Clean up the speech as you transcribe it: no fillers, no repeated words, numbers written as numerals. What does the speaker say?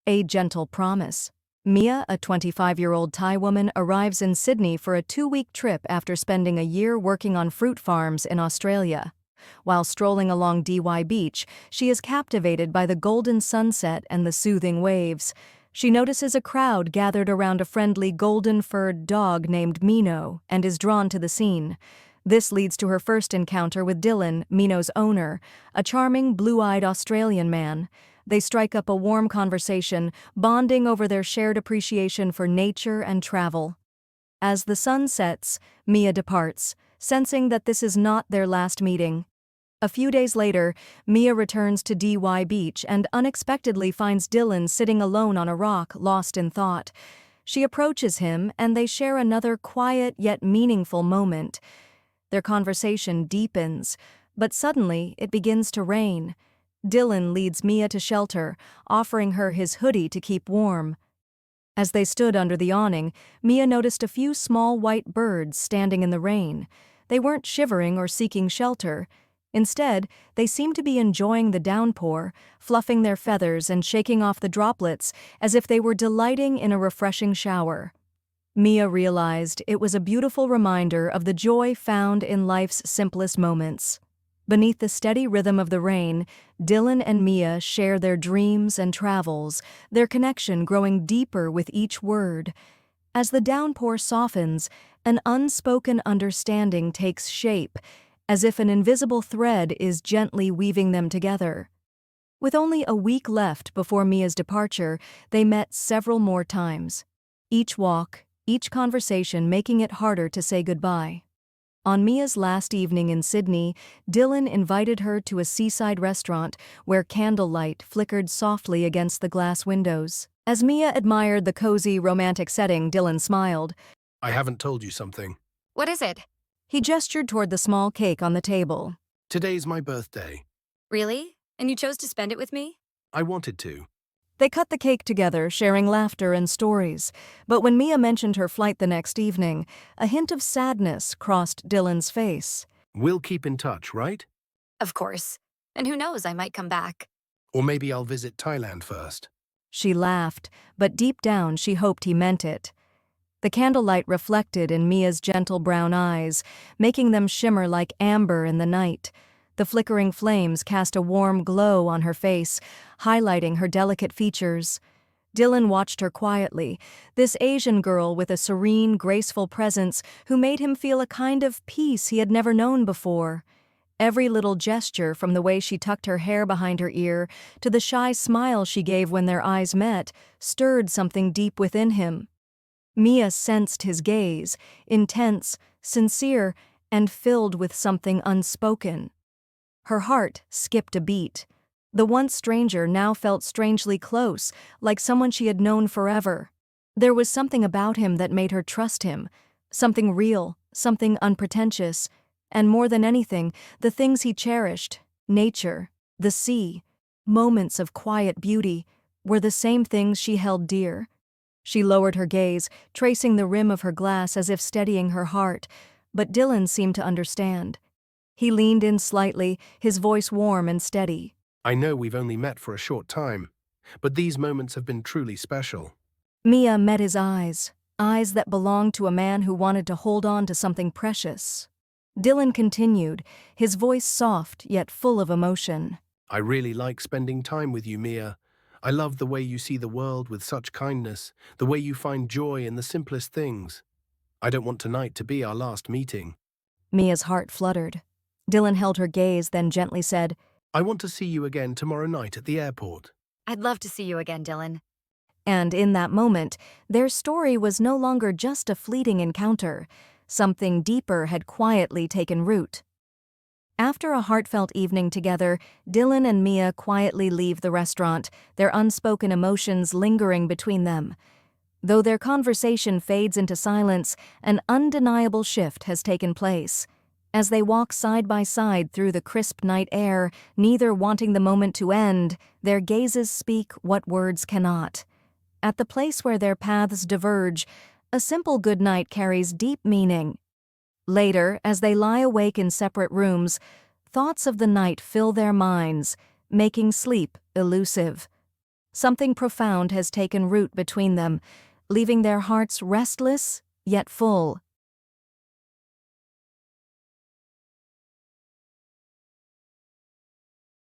A gentle promise. Mia, a 25-year-old Thai woman, arrives in Sydney for a 2-week trip after spending a year working on fruit farms in Australia. While strolling along Dee Beach, she is captivated by the golden sunset and the soothing waves. She notices a crowd gathered around a friendly golden-furred dog named Mino and is drawn to the scene. This leads to her first encounter with Dylan, Mino's owner, a charming, blue-eyed Australian man. They strike up a warm conversation, bonding over their shared appreciation for nature and travel. As the sun sets, Mia departs, sensing that this is not their last meeting. A few days later, Mia returns to Dee Beach and unexpectedly finds Dylan sitting alone on a rock, lost in thought. She approaches him, and they share another quiet yet meaningful moment. Their conversation deepens, but suddenly it begins to rain. Dylan leads Mia to shelter, offering her his hoodie to keep warm. As they stood under the awning, Mia noticed a few small white birds standing in the rain. They weren't shivering or seeking shelter. Instead, they seemed to be enjoying the downpour, fluffing their feathers and shaking off the droplets as if they were delighting in a refreshing shower. Mia realized it was a beautiful reminder of the joy found in life's simplest moments. Beneath the steady rhythm of the rain, Dylan and Mia share their dreams and travels, their connection growing deeper with each word. As the downpour softens, an unspoken understanding takes shape, as if an invisible thread is gently weaving them together. With only a week left before Mia's departure, they met several more times. Each walk, each conversation making it harder to say goodbye. On Mia's last evening in Sydney, Dylan invited her to a seaside restaurant where candlelight flickered softly against the glass windows. As Mia admired the cozy, romantic setting, Dylan smiled. I haven't told you something. What is it? He gestured toward the small cake on the table. Today's my birthday. Really? And you chose to spend it with me? I wanted to. They cut the cake together, sharing laughter and stories. But when Mia mentioned her flight the next evening, a hint of sadness crossed Dylan's face. We'll keep in touch, right? Of course. And who knows, I might come back. Or maybe I'll visit Thailand first. She laughed, but deep down she hoped he meant it. The candlelight reflected in Mia's gentle brown eyes, making them shimmer like amber in the night. The flickering flames cast a warm glow on her face, highlighting her delicate features. Dylan watched her quietly, this Asian girl with a serene, graceful presence who made him feel a kind of peace he had never known before. Every little gesture, from the way she tucked her hair behind her ear to the shy smile she gave when their eyes met, stirred something deep within him. Mia sensed his gaze, intense, sincere, and filled with something unspoken. Her heart skipped a beat. The once stranger now felt strangely close, like someone she had known forever. There was something about him that made her trust him, something real, something unpretentious, and more than anything, the things he cherished, nature, the sea, moments of quiet beauty, were the same things she held dear. She lowered her gaze, tracing the rim of her glass as if steadying her heart, but Dylan seemed to understand. He leaned in slightly, his voice warm and steady. I know we've only met for a short time, but these moments have been truly special. Mia met his eyes that belonged to a man who wanted to hold on to something precious. Dylan continued, his voice soft yet full of emotion. I really like spending time with you, Mia. I love the way you see the world with such kindness, the way you find joy in the simplest things. I don't want tonight to be our last meeting. Mia's heart fluttered. Dylan held her gaze, then gently said, I want to see you again tomorrow night at the airport. I'd love to see you again, Dylan. And in that moment, their story was no longer just a fleeting encounter. Something deeper had quietly taken root. After a heartfelt evening together, Dylan and Mia quietly leave the restaurant, their unspoken emotions lingering between them. Though their conversation fades into silence, an undeniable shift has taken place. As they walk side by side through the crisp night air, neither wanting the moment to end, their gazes speak what words cannot. At the place where their paths diverge, a simple goodnight carries deep meaning. Later, as they lie awake in separate rooms, thoughts of the night fill their minds, making sleep elusive. Something profound has taken root between them, leaving their hearts restless, yet full.